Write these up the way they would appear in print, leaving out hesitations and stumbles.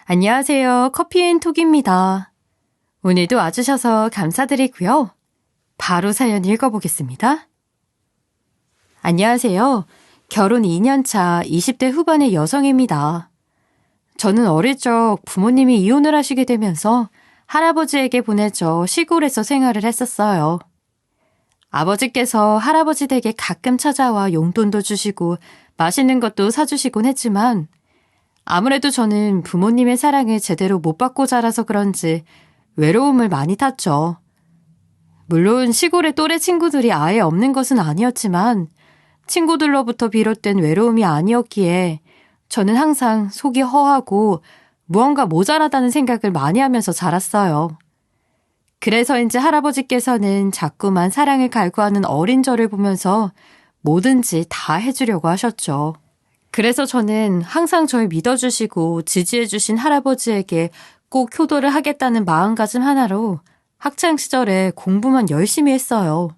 안녕하세요. 커피앤톡입니다. 오늘도 와주셔서 감사드리고요. 바로 사연 읽어보겠습니다. 안녕하세요. 결혼 2년차 20대 후반의 여성입니다. 저는 어릴 적 부모님이 이혼을 하시게 되면서 할아버지에게 보내져 시골에서 생활을 했었어요. 아버지께서 할아버지 댁에 가끔 찾아와 용돈도 주시고 맛있는 것도 사주시곤 했지만 아무래도 저는 부모님의 사랑을 제대로 못 받고 자라서 그런지 외로움을 많이 탔죠. 물론 시골의 또래 친구들이 아예 없는 것은 아니었지만 친구들로부터 비롯된 외로움이 아니었기에 저는 항상 속이 허하고 무언가 모자라다는 생각을 많이 하면서 자랐어요. 그래서인지 할아버지께서는 자꾸만 사랑을 갈구하는 어린 저를 보면서 뭐든지 다 해주려고 하셨죠. 그래서 저는 항상 저를 믿어주시고 지지해주신 할아버지에게 꼭 효도를 하겠다는 마음가짐 하나로 학창시절에 공부만 열심히 했어요.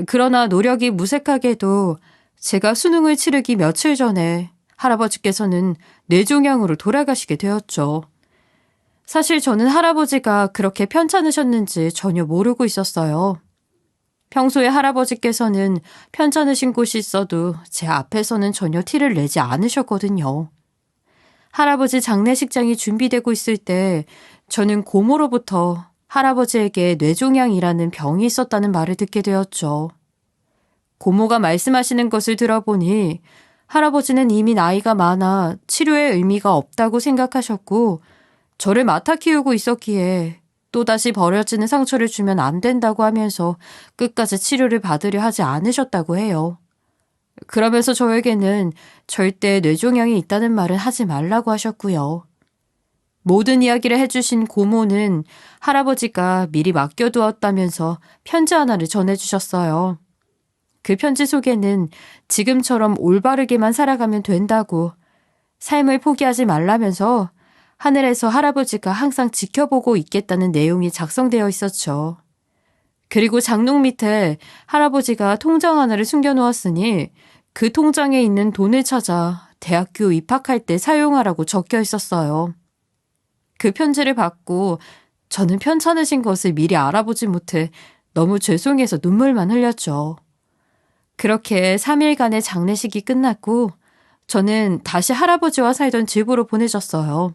그러나 노력이 무색하게도 제가 수능을 치르기 며칠 전에 할아버지께서는 뇌종양으로 돌아가시게 되었죠. 사실 저는 할아버지가 그렇게 편찮으셨는지 전혀 모르고 있었어요. 평소에 할아버지께서는 편찮으신 곳이 있어도 제 앞에서는 전혀 티를 내지 않으셨거든요. 할아버지 장례식장이 준비되고 있을 때 저는 고모로부터 할아버지에게 뇌종양이라는 병이 있었다는 말을 듣게 되었죠. 고모가 말씀하시는 것을 들어보니 할아버지는 이미 나이가 많아 치료에 의미가 없다고 생각하셨고 저를 맡아 키우고 있었기에 또다시 버려지는 상처를 주면 안 된다고 하면서 끝까지 치료를 받으려 하지 않으셨다고 해요. 그러면서 저에게는 절대 뇌종양이 있다는 말은 하지 말라고 하셨고요. 모든 이야기를 해주신 고모는 할아버지가 미리 맡겨두었다면서 편지 하나를 전해주셨어요. 그 편지 속에는 지금처럼 올바르게만 살아가면 된다고 삶을 포기하지 말라면서 하늘에서 할아버지가 항상 지켜보고 있겠다는 내용이 작성되어 있었죠. 그리고 장롱 밑에 할아버지가 통장 하나를 숨겨놓았으니 그 통장에 있는 돈을 찾아 대학교 입학할 때 사용하라고 적혀 있었어요. 그 편지를 받고 저는 편찮으신 것을 미리 알아보지 못해 너무 죄송해서 눈물만 흘렸죠. 그렇게 3일간의 장례식이 끝났고 저는 다시 할아버지와 살던 집으로 보내졌어요.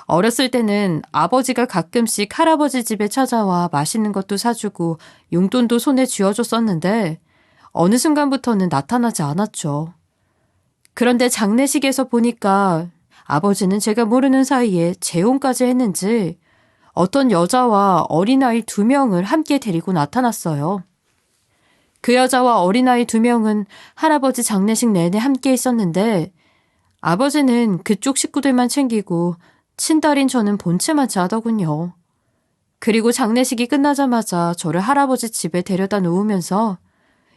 어렸을 때는 아버지가 가끔씩 할아버지 집에 찾아와 맛있는 것도 사주고 용돈도 손에 쥐어줬었는데 어느 순간부터는 나타나지 않았죠. 그런데 장례식에서 보니까 아버지는 제가 모르는 사이에 재혼까지 했는지 어떤 여자와 어린아이 2명을 함께 데리고 나타났어요. 그 여자와 어린아이 2명은 할아버지 장례식 내내 함께 있었는데 아버지는 그쪽 식구들만 챙기고 친딸인 저는 본체만 자더군요. 그리고 장례식이 끝나자마자 저를 할아버지 집에 데려다 놓으면서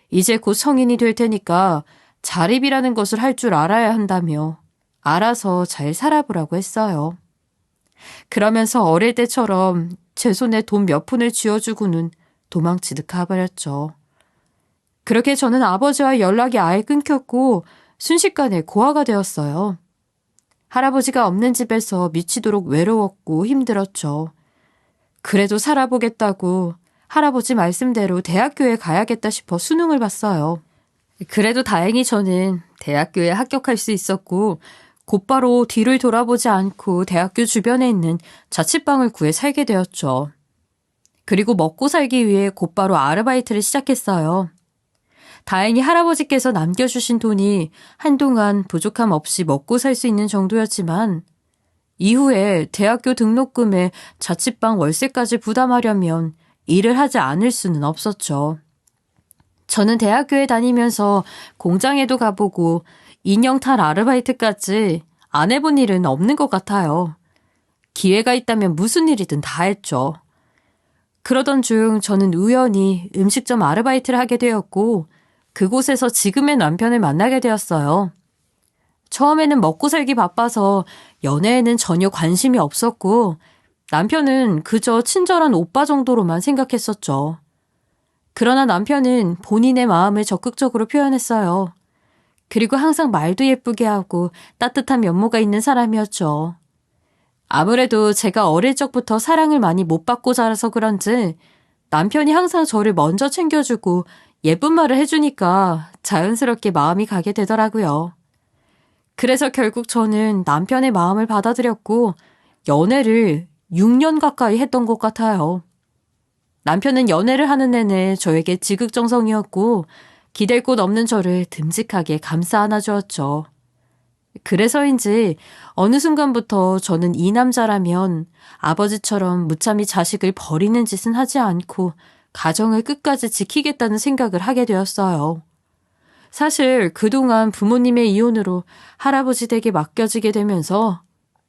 이제 곧 성인이 될 테니까 자립이라는 것을 할 줄 알아야 한다며 알아서 잘 살아보라고 했어요. 그러면서 어릴 때처럼 제 손에 돈 몇 푼을 쥐어주고는 도망치듯 가버렸죠. 그렇게 저는 아버지와 연락이 아예 끊겼고 순식간에 고아가 되었어요. 할아버지가 없는 집에서 미치도록 외로웠고 힘들었죠. 그래도 살아보겠다고 할아버지 말씀대로 대학교에 가야겠다 싶어 수능을 봤어요. 그래도 다행히 저는 대학교에 합격할 수 있었고 곧바로 뒤를 돌아보지 않고 대학교 주변에 있는 자취방을 구해 살게 되었죠. 그리고 먹고 살기 위해 곧바로 아르바이트를 시작했어요. 다행히 할아버지께서 남겨주신 돈이 한동안 부족함 없이 먹고 살 수 있는 정도였지만 이후에 대학교 등록금에 자취방 월세까지 부담하려면 일을 하지 않을 수는 없었죠. 저는 대학교에 다니면서 공장에도 가보고 인형탈 아르바이트까지 안 해본 일은 없는 것 같아요. 기회가 있다면 무슨 일이든 다 했죠. 그러던 중 저는 우연히 음식점 아르바이트를 하게 되었고 그곳에서 지금의 남편을 만나게 되었어요. 처음에는 먹고 살기 바빠서 연애에는 전혀 관심이 없었고 남편은 그저 친절한 오빠 정도로만 생각했었죠. 그러나 남편은 본인의 마음을 적극적으로 표현했어요. 그리고 항상 말도 예쁘게 하고 따뜻한 면모가 있는 사람이었죠. 아무래도 제가 어릴 적부터 사랑을 많이 못 받고 자라서 그런지 남편이 항상 저를 먼저 챙겨주고 예쁜 말을 해주니까 자연스럽게 마음이 가게 되더라고요. 그래서 결국 저는 남편의 마음을 받아들였고 연애를 6년 가까이 했던 것 같아요. 남편은 연애를 하는 내내 저에게 지극정성이었고 기댈 곳 없는 저를 듬직하게 감싸 안아주었죠. 그래서인지 어느 순간부터 저는 이 남자라면 아버지처럼 무참히 자식을 버리는 짓은 하지 않고 가정을 끝까지 지키겠다는 생각을 하게 되었어요. 사실 그동안 부모님의 이혼으로 할아버지 댁에 맡겨지게 되면서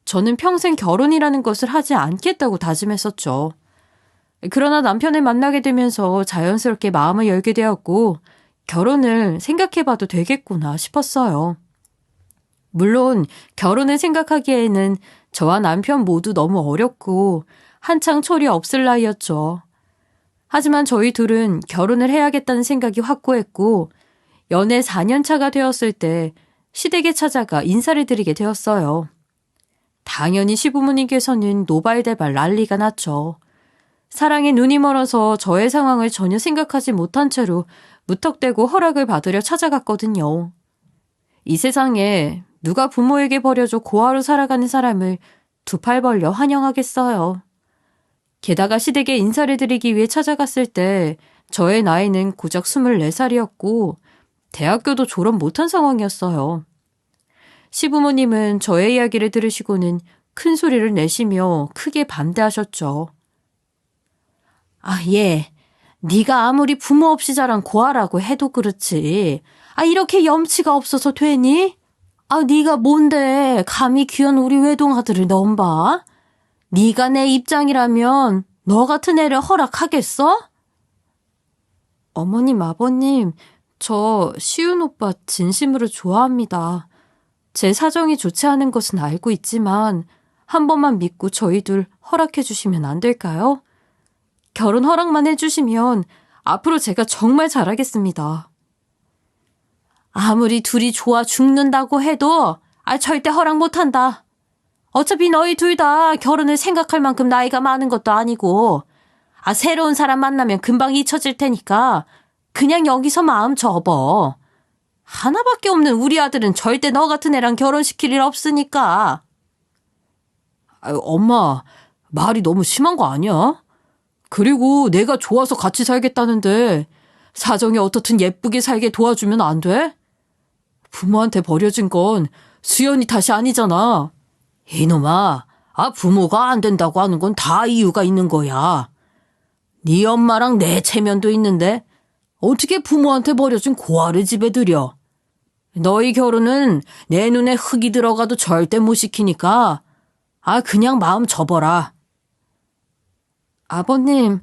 저는 평생 결혼이라는 것을 하지 않겠다고 다짐했었죠. 그러나 남편을 만나게 되면서 자연스럽게 마음을 열게 되었고 결혼을 생각해봐도 되겠구나 싶었어요. 물론 결혼을 생각하기에는 저와 남편 모두 너무 어렸고 한창 철이 없을 나이였죠. 하지만 저희 둘은 결혼을 해야겠다는 생각이 확고했고 연애 4년 차가 되었을 때 시댁에 찾아가 인사를 드리게 되었어요. 당연히 시부모님께서는 노발대발 난리가 났죠. 사랑에 눈이 멀어서 저의 상황을 전혀 생각하지 못한 채로 무턱대고 허락을 받으려 찾아갔거든요. 이 세상에 누가 부모에게 버려줘 고아로 살아가는 사람을 두 팔 벌려 환영하겠어요. 게다가 시댁에 인사를 드리기 위해 찾아갔을 때 저의 나이는 고작 24살이었고 대학교도 졸업 못한 상황이었어요. 시부모님은 저의 이야기를 들으시고는 큰 소리를 내시며 크게 반대하셨죠. 아, 얘, 네가 아무리 부모 없이 자란 고아라고 해도 그렇지. 이렇게 염치가 없어서 되니? 네가 뭔데 감히 귀한 우리 외동아들을 넘봐? 네가 내 입장이라면 너 같은 애를 허락하겠어? 어머님, 아버님, 저 시훈 오빠 진심으로 좋아합니다. 제 사정이 좋지 않은 것은 알고 있지만 한 번만 믿고 저희 둘 허락해 주시면 안 될까요? 결혼 허락만 해주시면 앞으로 제가 정말 잘하겠습니다. 아무리 둘이 좋아 죽는다고 해도 절대 허락 못한다. 어차피 너희 둘 다 결혼을 생각할 만큼 나이가 많은 것도 아니고 새로운 사람 만나면 금방 잊혀질 테니까 그냥 여기서 마음 접어. 하나밖에 없는 우리 아들은 절대 너 같은 애랑 결혼시킬 일 없으니까. 엄마, 말이 너무 심한 거 아니야? 그리고 내가 좋아서 같이 살겠다는데 사정이 어떻든 예쁘게 살게 도와주면 안 돼? 부모한테 버려진 건 수연이 탓이 아니잖아. 이놈아, 부모가 안 된다고 하는 건 다 이유가 있는 거야. 네 엄마랑 내 체면도 있는데 어떻게 부모한테 버려진 고아를 집에 들여? 너희 결혼은 내 눈에 흙이 들어가도 절대 못 시키니까 그냥 마음 접어라. 아버님,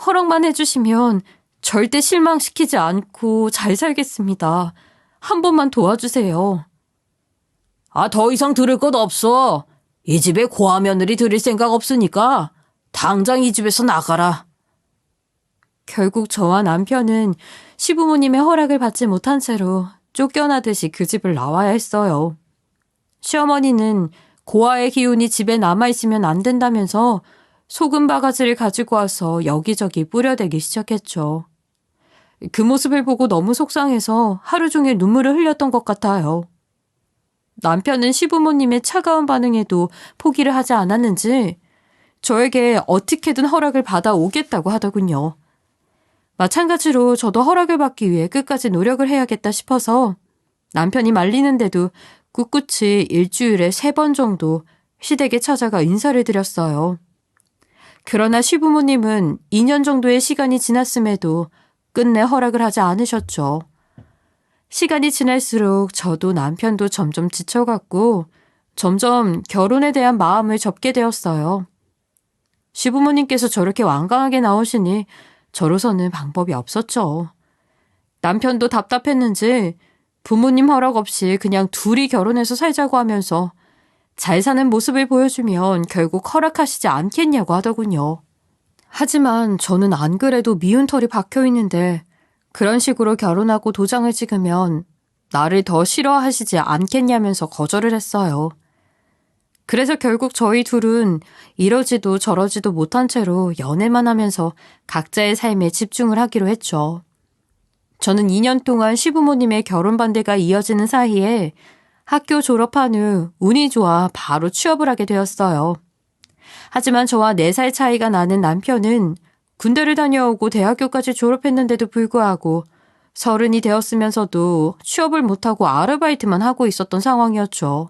허락만 해주시면 절대 실망시키지 않고 잘 살겠습니다. 한 번만 도와주세요. 더 이상 들을 것 없어. 이 집에 고아 며느리 들일 생각 없으니까 당장 이 집에서 나가라. 결국 저와 남편은 시부모님의 허락을 받지 못한 채로 쫓겨나듯이 그 집을 나와야 했어요. 시어머니는 고아의 기운이 집에 남아있으면 안 된다면서 소금 바가지를 가지고 와서 여기저기 뿌려대기 시작했죠. 그 모습을 보고 너무 속상해서 하루 종일 눈물을 흘렸던 것 같아요. 남편은 시부모님의 차가운 반응에도 포기를 하지 않았는지 저에게 어떻게든 허락을 받아오겠다고 하더군요. 마찬가지로 저도 허락을 받기 위해 끝까지 노력을 해야겠다 싶어서 남편이 말리는데도 꿋꿋이 일주일에 3번 정도 시댁에 찾아가 인사를 드렸어요. 그러나 시부모님은 2년 정도의 시간이 지났음에도 끝내 허락을 하지 않으셨죠. 시간이 지날수록 저도 남편도 점점 지쳐갔고 점점 결혼에 대한 마음을 접게 되었어요. 시부모님께서 저렇게 완강하게 나오시니 저로서는 방법이 없었죠. 남편도 답답했는지 부모님 허락 없이 그냥 둘이 결혼해서 살자고 하면서 잘 사는 모습을 보여주면 결국 허락하시지 않겠냐고 하더군요. 하지만 저는 안 그래도 미운 털이 박혀 있는데 그런 식으로 결혼하고 도장을 찍으면 나를 더 싫어하시지 않겠냐면서 거절을 했어요. 그래서 결국 저희 둘은 이러지도 저러지도 못한 채로 연애만 하면서 각자의 삶에 집중을 하기로 했죠. 저는 2년 동안 시부모님의 결혼 반대가 이어지는 사이에 학교 졸업한 후 운이 좋아 바로 취업을 하게 되었어요. 하지만 저와 4살 차이가 나는 남편은 군대를 다녀오고 대학교까지 졸업했는데도 불구하고 30이 되었으면서도 취업을 못하고 아르바이트만 하고 있었던 상황이었죠.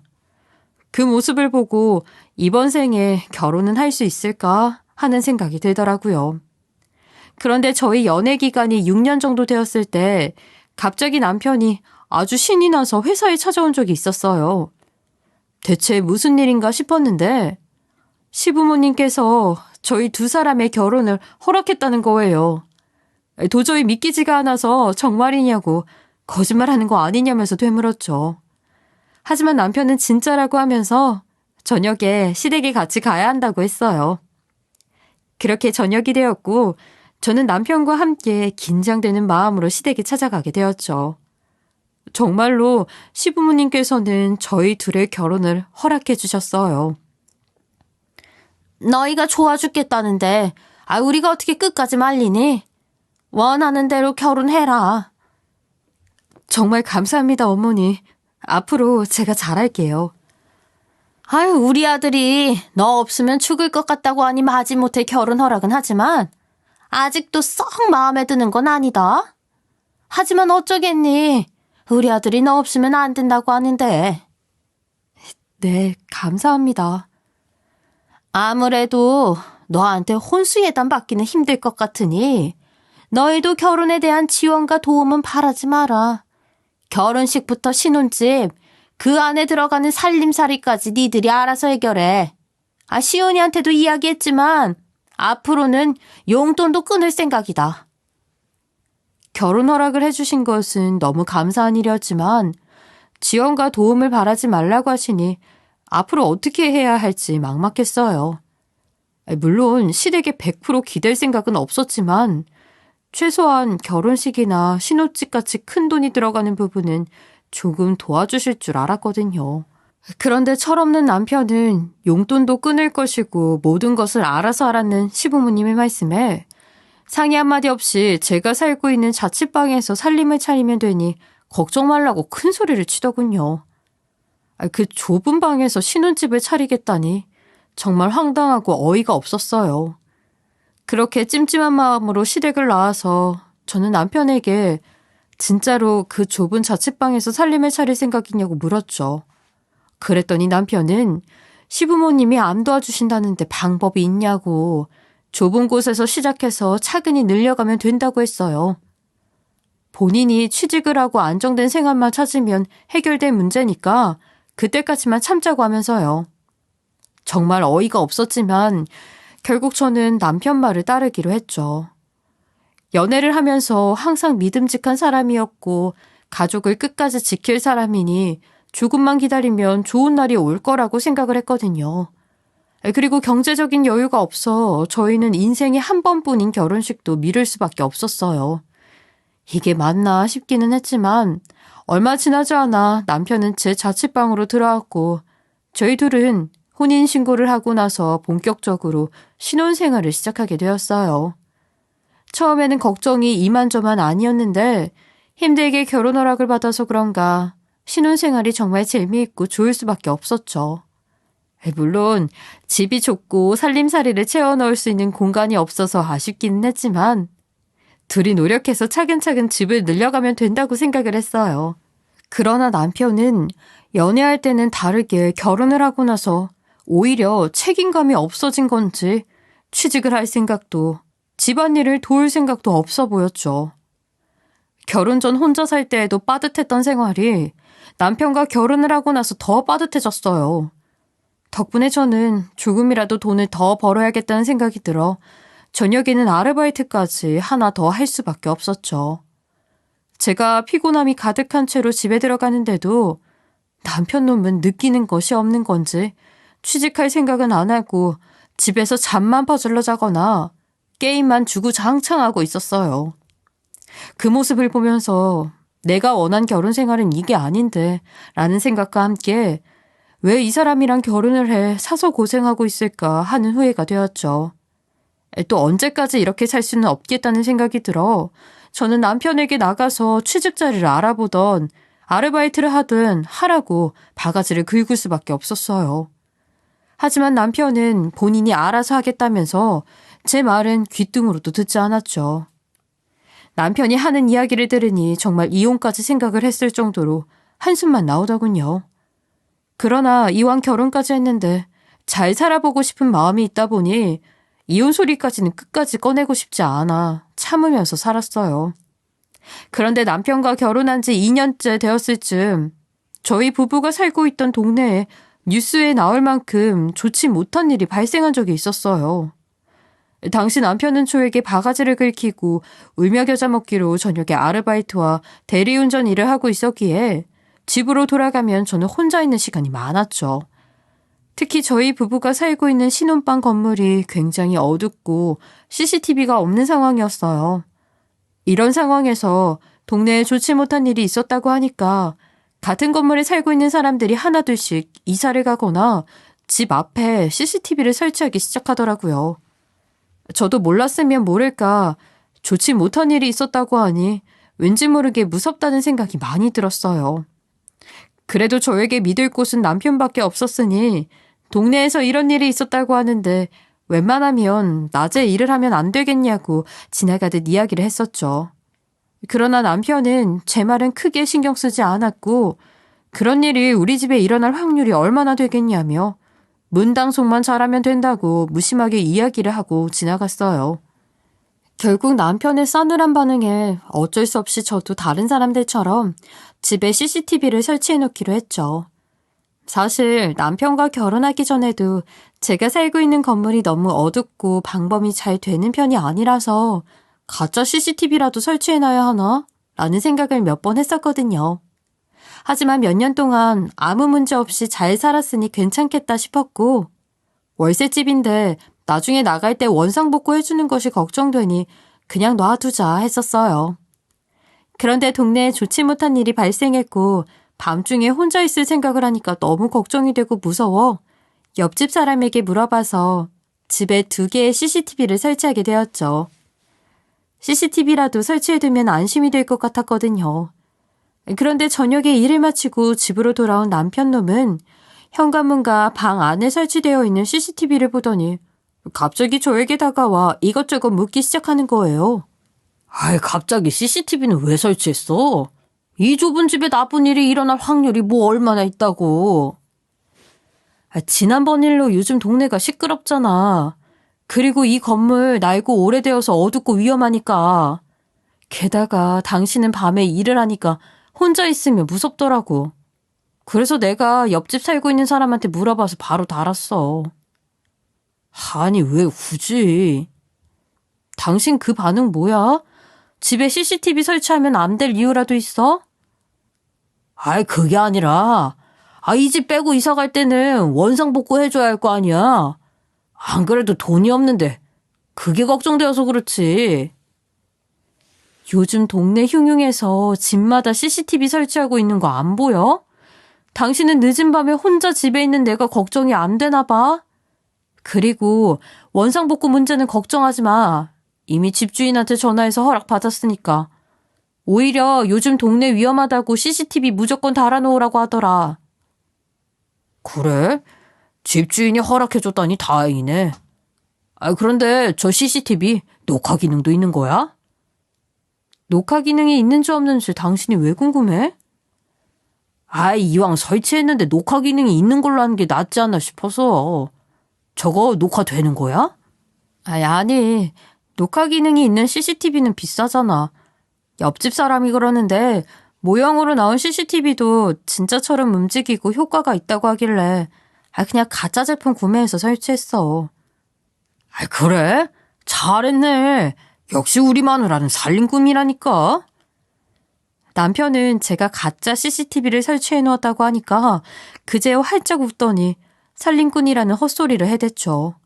그 모습을 보고 이번 생에 결혼은 할 수 있을까 하는 생각이 들더라고요. 그런데 저희 연애 기간이 6년 정도 되었을 때 갑자기 남편이 아주 신이 나서 회사에 찾아온 적이 있었어요. 대체 무슨 일인가 싶었는데 시부모님께서 저희 2사람의 결혼을 허락했다는 거예요. 도저히 믿기지가 않아서 정말이냐고 거짓말하는 거 아니냐면서 되물었죠. 하지만 남편은 진짜라고 하면서 저녁에 시댁에 같이 가야 한다고 했어요. 그렇게 저녁이 되었고 저는 남편과 함께 긴장되는 마음으로 시댁에 찾아가게 되었죠. 정말로 시부모님께서는 저희 둘의 결혼을 허락해 주셨어요. 너희가 좋아 죽겠다는데 우리가 어떻게 끝까지 말리니? 원하는 대로 결혼해라. 정말 감사합니다, 어머니. 앞으로 제가 잘할게요. 우리 아들이 너 없으면 죽을 것 같다고 하니 마지못해 결혼 허락은 하지만 아직도 썩 마음에 드는 건 아니다. 하지만 어쩌겠니? 우리 아들이 너 없으면 안 된다고 하는데. 네, 감사합니다. 아무래도 너한테 혼수예단 받기는 힘들 것 같으니 너희도 결혼에 대한 지원과 도움은 바라지 마라. 결혼식부터 신혼집, 그 안에 들어가는 살림살이까지 니들이 알아서 해결해. 시은이한테도 이야기했지만 앞으로는 용돈도 끊을 생각이다. 결혼 허락을 해주신 것은 너무 감사한 일이었지만 지원과 도움을 바라지 말라고 하시니 앞으로 어떻게 해야 할지 막막했어요. 물론 시댁에 100% 기댈 생각은 없었지만 최소한 결혼식이나 신혼집같이 큰 돈이 들어가는 부분은 조금 도와주실 줄 알았거든요. 그런데 철없는 남편은 용돈도 끊을 것이고 모든 것을 알아서 하라는 시부모님의 말씀에 상의 한마디 없이 제가 살고 있는 자취방에서 살림을 차리면 되니 걱정 말라고 큰 소리를 치더군요. 그 좁은 방에서 신혼집을 차리겠다니 정말 황당하고 어이가 없었어요. 그렇게 찜찜한 마음으로 시댁을 나와서 저는 남편에게 진짜로 그 좁은 자취방에서 살림을 차릴 생각이냐고 물었죠. 그랬더니 남편은 시부모님이 안 도와주신다는데 방법이 있냐고 좁은 곳에서 시작해서 차근히 늘려가면 된다고 했어요. 본인이 취직을 하고 안정된 생활만 찾으면 해결될 문제니까 그때까지만 참자고 하면서요. 정말 어이가 없었지만 결국 저는 남편 말을 따르기로 했죠. 연애를 하면서 항상 믿음직한 사람이었고 가족을 끝까지 지킬 사람이니 조금만 기다리면 좋은 날이 올 거라고 생각을 했거든요. 그리고 경제적인 여유가 없어 저희는 인생에 한 번뿐인 결혼식도 미룰 수밖에 없었어요. 이게 맞나 싶기는 했지만 얼마 지나지 않아 남편은 제 자취방으로 들어왔고 저희 둘은 혼인신고를 하고 나서 본격적으로 신혼생활을 시작하게 되었어요. 처음에는 걱정이 이만저만 아니었는데 힘들게 결혼 허락을 받아서 그런가 신혼생활이 정말 재미있고 좋을 수밖에 없었죠. 물론 집이 좁고 살림살이를 채워 넣을 수 있는 공간이 없어서 아쉽기는 했지만 둘이 노력해서 차근차근 집을 늘려가면 된다고 생각을 했어요. 그러나 남편은 연애할 때는 다르게 결혼을 하고 나서 오히려 책임감이 없어진 건지 취직을 할 생각도 집안일을 도울 생각도 없어 보였죠. 결혼 전 혼자 살 때에도 빠듯했던 생활이 남편과 결혼을 하고 나서 더 빠듯해졌어요. 덕분에 저는 조금이라도 돈을 더 벌어야겠다는 생각이 들어 저녁에는 아르바이트까지 하나 더 할 수밖에 없었죠. 제가 피곤함이 가득한 채로 집에 들어가는데도 남편 놈은 느끼는 것이 없는 건지 취직할 생각은 안 하고 집에서 잠만 퍼질러 자거나 게임만 주구장창하고 있었어요. 그 모습을 보면서 내가 원한 결혼 생활은 이게 아닌데 라는 생각과 함께 왜 이 사람이랑 결혼을 해 사서 고생하고 있을까 하는 후회가 되었죠. 또 언제까지 이렇게 살 수는 없겠다는 생각이 들어 저는 남편에게 나가서 취직 자리를 알아보던 아르바이트를 하든 하라고 바가지를 긁을 수밖에 없었어요. 하지만 남편은 본인이 알아서 하겠다면서 제 말은 귓등으로도 듣지 않았죠. 남편이 하는 이야기를 들으니 정말 이혼까지 생각을 했을 정도로 한숨만 나오더군요. 그러나 이왕 결혼까지 했는데 잘 살아보고 싶은 마음이 있다 보니 이혼 소리까지는 끝까지 꺼내고 싶지 않아 참으면서 살았어요. 그런데 남편과 결혼한 지 2년째 되었을 즈음 저희 부부가 살고 있던 동네에 뉴스에 나올 만큼 좋지 못한 일이 발생한 적이 있었어요. 당시 남편은 저에게 바가지를 긁히고 울며 겨자 먹기로 저녁에 아르바이트와 대리운전 일을 하고 있었기에 집으로 돌아가면 저는 혼자 있는 시간이 많았죠. 특히 저희 부부가 살고 있는 신혼방 건물이 굉장히 어둡고 CCTV가 없는 상황이었어요. 이런 상황에서 동네에 좋지 못한 일이 있었다고 하니까 같은 건물에 살고 있는 사람들이 하나둘씩 이사를 가거나 집 앞에 CCTV를 설치하기 시작하더라고요. 저도 몰랐으면 모를까 좋지 못한 일이 있었다고 하니 왠지 모르게 무섭다는 생각이 많이 들었어요. 그래도 저에게 믿을 곳은 남편밖에 없었으니 동네에서 이런 일이 있었다고 하는데 웬만하면 낮에 일을 하면 안 되겠냐고 지나가듯 이야기를 했었죠. 그러나 남편은 제 말은 크게 신경 쓰지 않았고 그런 일이 우리 집에 일어날 확률이 얼마나 되겠냐며 문단속만 잘하면 된다고 무심하게 이야기를 하고 지나갔어요. 결국 남편의 싸늘한 반응에 어쩔 수 없이 저도 다른 사람들처럼 집에 CCTV를 설치해 놓기로 했죠. 사실 남편과 결혼하기 전에도 제가 살고 있는 건물이 너무 어둡고 방범이 잘 되는 편이 아니라서 가짜 CCTV라도 설치해놔야 하나? 라는 생각을 몇 번 했었거든요. 하지만 몇 년 동안 아무 문제 없이 잘 살았으니 괜찮겠다 싶었고 월세집인데 나중에 나갈 때 원상복구 해주는 것이 걱정되니 그냥 놔두자 했었어요. 그런데 동네에 좋지 못한 일이 발생했고 밤중에 혼자 있을 생각을 하니까 너무 걱정이 되고 무서워 옆집 사람에게 물어봐서 집에 2개의 CCTV를 설치하게 되었죠. CCTV라도 설치해두면 안심이 될 것 같았거든요. 그런데 저녁에 일을 마치고 집으로 돌아온 남편 놈은 현관문과 방 안에 설치되어 있는 CCTV를 보더니 갑자기 저에게 다가와 이것저것 묻기 시작하는 거예요. 아이, 갑자기 CCTV는 왜 설치했어? 이 좁은 집에 나쁜 일이 일어날 확률이 뭐 얼마나 있다고. 지난번 일로 요즘 동네가 시끄럽잖아. 그리고 이 건물 낡고 오래되어서 어둡고 위험하니까. 게다가 당신은 밤에 일을 하니까 혼자 있으면 무섭더라고. 그래서 내가 옆집 살고 있는 사람한테 물어봐서 바로 달았어. 아니, 왜 굳이? 당신 그 반응 뭐야? 집에 CCTV 설치하면 안 될 이유라도 있어? 아이, 그게 아니라, 이 집 빼고 이사 갈 때는 원상복구 해줘야 할 거 아니야. 안 그래도 돈이 없는데, 그게 걱정되어서 그렇지. 요즘 동네 흉흉해서 집마다 CCTV 설치하고 있는 거 안 보여? 당신은 늦은 밤에 혼자 집에 있는 내가 걱정이 안 되나 봐? 그리고 원상복구 문제는 걱정하지 마. 이미 집주인한테 전화해서 허락받았으니까. 오히려 요즘 동네 위험하다고 CCTV 무조건 달아놓으라고 하더라. 그래? 집주인이 허락해줬다니 다행이네. 그런데 저 CCTV 녹화 기능도 있는 거야? 녹화 기능이 있는지 없는지 당신이 왜 궁금해? 이왕 설치했는데 녹화 기능이 있는 걸로 하는 게 낫지 않나 싶어서. 저거 녹화되는 거야? 아니. 녹화 기능이 있는 CCTV는 비싸잖아. 옆집 사람이 그러는데 모형으로 나온 CCTV도 진짜처럼 움직이고 효과가 있다고 하길래 그냥 가짜 제품 구매해서 설치했어. 그래? 잘했네. 역시 우리 마누라는 살림꾼이라니까. 남편은 제가 가짜 CCTV를 설치해 놓았다고 하니까 그제야 활짝 웃더니 살림꾼이라는 헛소리를 해댔죠.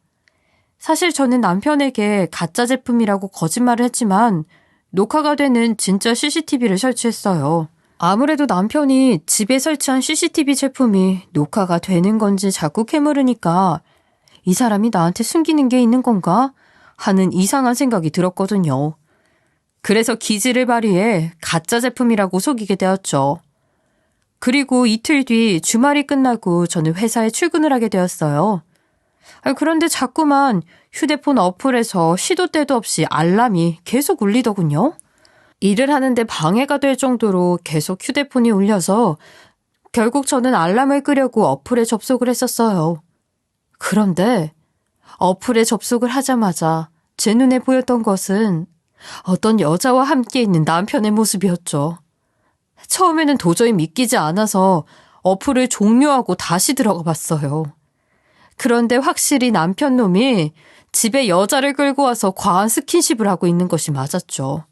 사실 저는 남편에게 가짜 제품이라고 거짓말을 했지만 녹화가 되는 진짜 CCTV를 설치했어요. 아무래도 남편이 집에 설치한 CCTV 제품이 녹화가 되는 건지 자꾸 캐물으니까 이 사람이 나한테 숨기는 게 있는 건가 하는 이상한 생각이 들었거든요. 그래서 기지를 발휘해 가짜 제품이라고 속이게 되었죠. 그리고 이틀 뒤 주말이 끝나고 저는 회사에 출근을 하게 되었어요. 그런데 자꾸만 휴대폰 어플에서 시도 때도 없이 알람이 계속 울리더군요. 일을 하는데 방해가 될 정도로 계속 휴대폰이 울려서 결국 저는 알람을 끄려고 어플에 접속을 했었어요. 그런데 어플에 접속을 하자마자 제 눈에 보였던 것은 어떤 여자와 함께 있는 남편의 모습이었죠. 처음에는 도저히 믿기지 않아서 어플을 종료하고 다시 들어가 봤어요. 그런데 확실히 남편 놈이 집에 여자를 끌고 와서 과한 스킨십을 하고 있는 것이 맞았죠.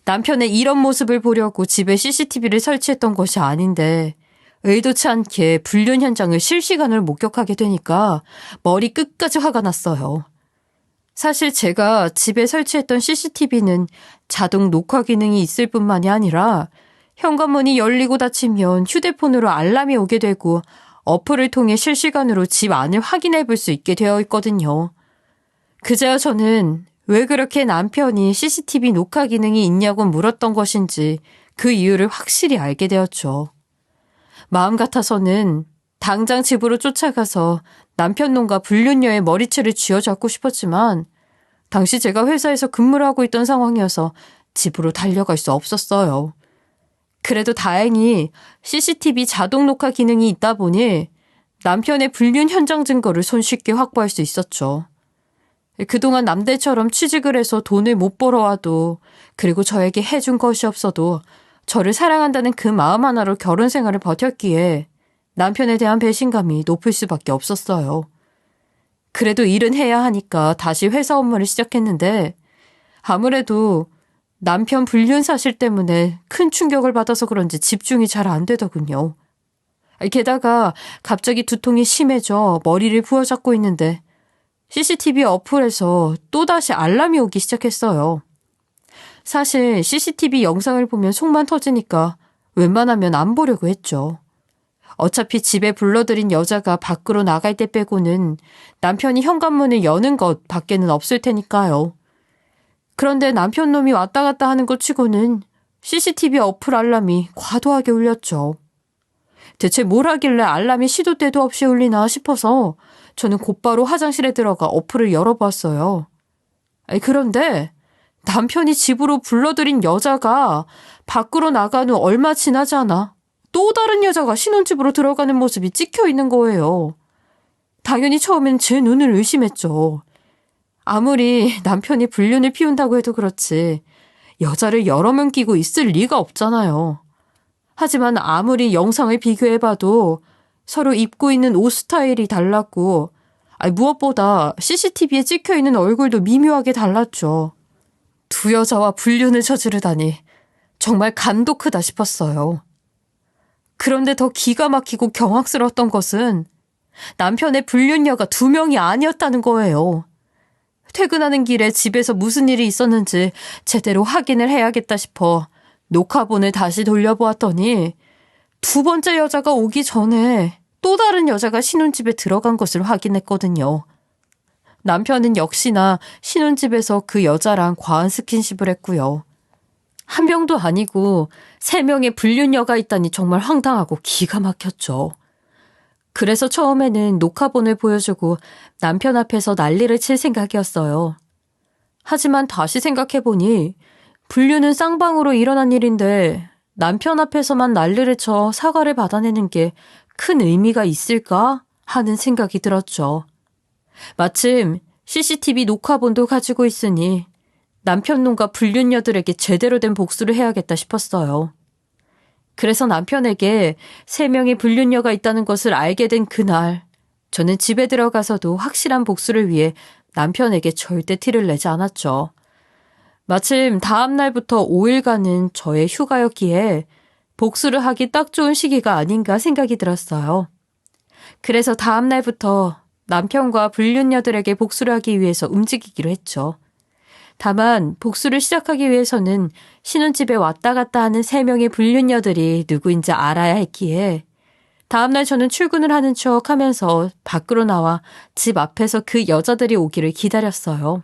남편의 이런 모습을 보려고 집에 CCTV를 설치했던 것이 아닌데 의도치 않게 불륜 현장을 실시간으로 목격하게 되니까 머리 끝까지 화가 났어요. 사실 제가 집에 설치했던 CCTV는 자동 녹화 기능이 있을 뿐만이 아니라 현관문이 열리고 닫히면 휴대폰으로 알람이 오게 되고 어플을 통해 실시간으로 집 안을 확인해 볼 수 있게 되어 있거든요. 그제야 저는 왜 그렇게 남편이 CCTV 녹화 기능이 있냐고 물었던 것인지 그 이유를 확실히 알게 되었죠. 마음 같아서는 당장 집으로 쫓아가서 남편 놈과 불륜녀의 머리채를 쥐어잡고 싶었지만 당시 제가 회사에서 근무를 하고 있던 상황이어서 집으로 달려갈 수 없었어요. 그래도 다행히 CCTV 자동 녹화 기능이 있다 보니 남편의 불륜 현장 증거를 손쉽게 확보할 수 있었죠. 그동안 남들처럼 취직을 해서 돈을 못 벌어와도 그리고 저에게 해준 것이 없어도 저를 사랑한다는 그 마음 하나로 결혼 생활을 버텼기에 남편에 대한 배신감이 높을 수밖에 없었어요. 그래도 일은 해야 하니까 다시 회사 업무를 시작했는데 아무래도 남편 불륜 사실 때문에 큰 충격을 받아서 그런지 집중이 잘 안 되더군요. 게다가 갑자기 두통이 심해져 머리를 부여잡고 있는데 CCTV 어플에서 또다시 알람이 오기 시작했어요. 사실 CCTV 영상을 보면 속만 터지니까 웬만하면 안 보려고 했죠. 어차피 집에 불러들인 여자가 밖으로 나갈 때 빼고는 남편이 현관문을 여는 것 밖에는 없을 테니까요. 그런데 남편 놈이 왔다 갔다 하는 것 치고는 CCTV 어플 알람이 과도하게 울렸죠. 대체 뭘 하길래 알람이 시도 때도 없이 울리나 싶어서 저는 곧바로 화장실에 들어가 어플을 열어봤어요. 그런데 남편이 집으로 불러들인 여자가 밖으로 나간 후 얼마 지나지 않아 또 다른 여자가 신혼집으로 들어가는 모습이 찍혀 있는 거예요. 당연히 처음엔 제 눈을 의심했죠. 아무리 남편이 불륜을 피운다고 해도 그렇지 여자를 여러 명 끼고 있을 리가 없잖아요. 하지만 아무리 영상을 비교해봐도 서로 입고 있는 옷 스타일이 달랐고 무엇보다 CCTV에 찍혀있는 얼굴도 미묘하게 달랐죠. 두 여자와 불륜을 저지르다니 정말 간도 크다 싶었어요. 그런데 더 기가 막히고 경악스러웠던 것은 남편의 불륜녀가 2명이 아니었다는 거예요. 퇴근하는 길에 집에서 무슨 일이 있었는지 제대로 확인을 해야겠다 싶어 녹화본을 다시 돌려보았더니 두 번째 여자가 오기 전에 또 다른 여자가 신혼집에 들어간 것을 확인했거든요. 남편은 역시나 신혼집에서 그 여자랑 과한 스킨십을 했고요. 한 명도 아니고 3명의 불륜녀가 있다니 정말 황당하고 기가 막혔죠. 그래서 처음에는 녹화본을 보여주고 남편 앞에서 난리를 칠 생각이었어요. 하지만 다시 생각해보니 불륜은 쌍방으로 일어난 일인데 남편 앞에서만 난리를 쳐 사과를 받아내는 게 큰 의미가 있을까 하는 생각이 들었죠. 마침 CCTV 녹화본도 가지고 있으니 남편 놈과 불륜녀들에게 제대로 된 복수를 해야겠다 싶었어요. 그래서 남편에게 3명의 불륜녀가 있다는 것을 알게 된 그날, 저는 집에 들어가서도 확실한 복수를 위해 남편에게 절대 티를 내지 않았죠. 마침 다음 날부터 5일간은 저의 휴가였기에 복수를 하기 딱 좋은 시기가 아닌가 생각이 들었어요. 그래서 다음 날부터 남편과 불륜녀들에게 복수를 하기 위해서 움직이기로 했죠. 다만 복수를 시작하기 위해서는 신혼집에 왔다 갔다 하는 3명의 불륜녀들이 누구인지 알아야 했기에 다음날 저는 출근을 하는 척 하면서 밖으로 나와 집 앞에서 그 여자들이 오기를 기다렸어요.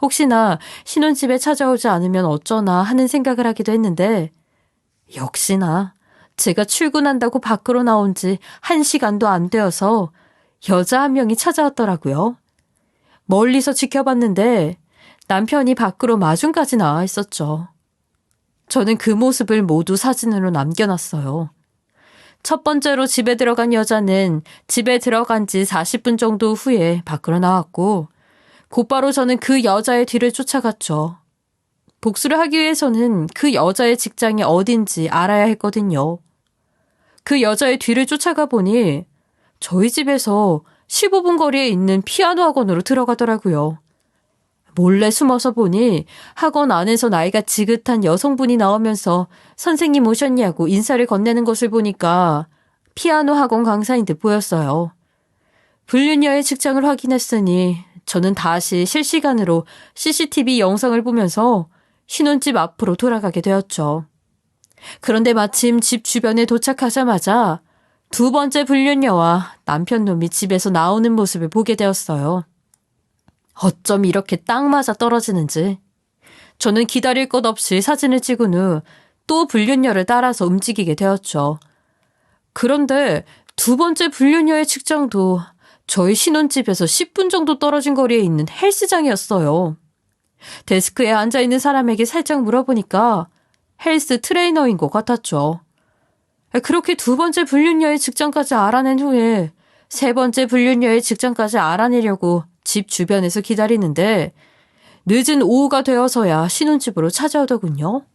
혹시나 신혼집에 찾아오지 않으면 어쩌나 하는 생각을 하기도 했는데 역시나 제가 출근한다고 밖으로 나온 지 1시간도 안 되어서 여자 한 명이 찾아왔더라고요. 멀리서 지켜봤는데 남편이 밖으로 마중까지 나와 있었죠. 저는 그 모습을 모두 사진으로 남겨놨어요. 첫 번째로 집에 들어간 여자는 집에 들어간 지 40분 정도 후에 밖으로 나왔고 곧바로 저는 그 여자의 뒤를 쫓아갔죠. 복수를 하기 위해서는 그 여자의 직장이 어딘지 알아야 했거든요. 그 여자의 뒤를 쫓아가 보니 저희 집에서 15분 거리에 있는 피아노 학원으로 들어가더라고요. 몰래 숨어서 보니 학원 안에서 나이가 지긋한 여성분이 나오면서 선생님 오셨냐고 인사를 건네는 것을 보니까 피아노 학원 강사인 듯 보였어요. 불륜녀의 직장을 확인했으니 저는 다시 실시간으로 CCTV 영상을 보면서 신혼집 앞으로 돌아가게 되었죠. 그런데 마침 집 주변에 도착하자마자 2번째 불륜녀와 남편놈이 집에서 나오는 모습을 보게 되었어요. 어쩜 이렇게 딱 맞아 떨어지는지. 저는 기다릴 것 없이 사진을 찍은 후 또 불륜녀를 따라서 움직이게 되었죠. 그런데 2번째 불륜녀의 직장도 저희 신혼집에서 10분 정도 떨어진 거리에 있는 헬스장이었어요. 데스크에 앉아있는 사람에게 살짝 물어보니까 헬스 트레이너인 것 같았죠. 그렇게 2번째 불륜녀의 직장까지 알아낸 후에 3번째 불륜녀의 직장까지 알아내려고 집 주변에서 기다리는데 늦은 오후가 되어서야 신혼집으로 찾아오더군요.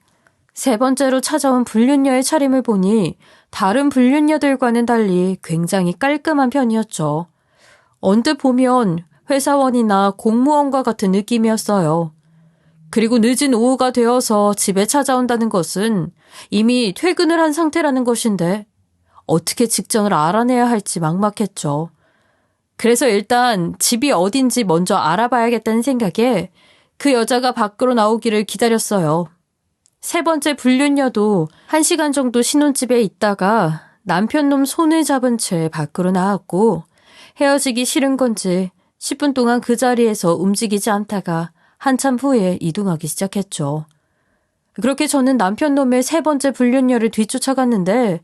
3번째로 찾아온 불륜녀의 차림을 보니 다른 불륜녀들과는 달리 굉장히 깔끔한 편이었죠. 언뜻 보면 회사원이나 공무원과 같은 느낌이었어요. 그리고 늦은 오후가 되어서 집에 찾아온다는 것은 이미 퇴근을 한 상태라는 것인데 어떻게 직장을 알아내야 할지 막막했죠. 그래서 일단 집이 어딘지 먼저 알아봐야겠다는 생각에 그 여자가 밖으로 나오기를 기다렸어요. 3번째 불륜녀도 1시간 정도 신혼집에 있다가 남편놈 손을 잡은 채 밖으로 나왔고 헤어지기 싫은 건지 10분 동안 그 자리에서 움직이지 않다가 한참 후에 이동하기 시작했죠. 그렇게 저는 남편놈의 3번째 불륜녀를 뒤쫓아갔는데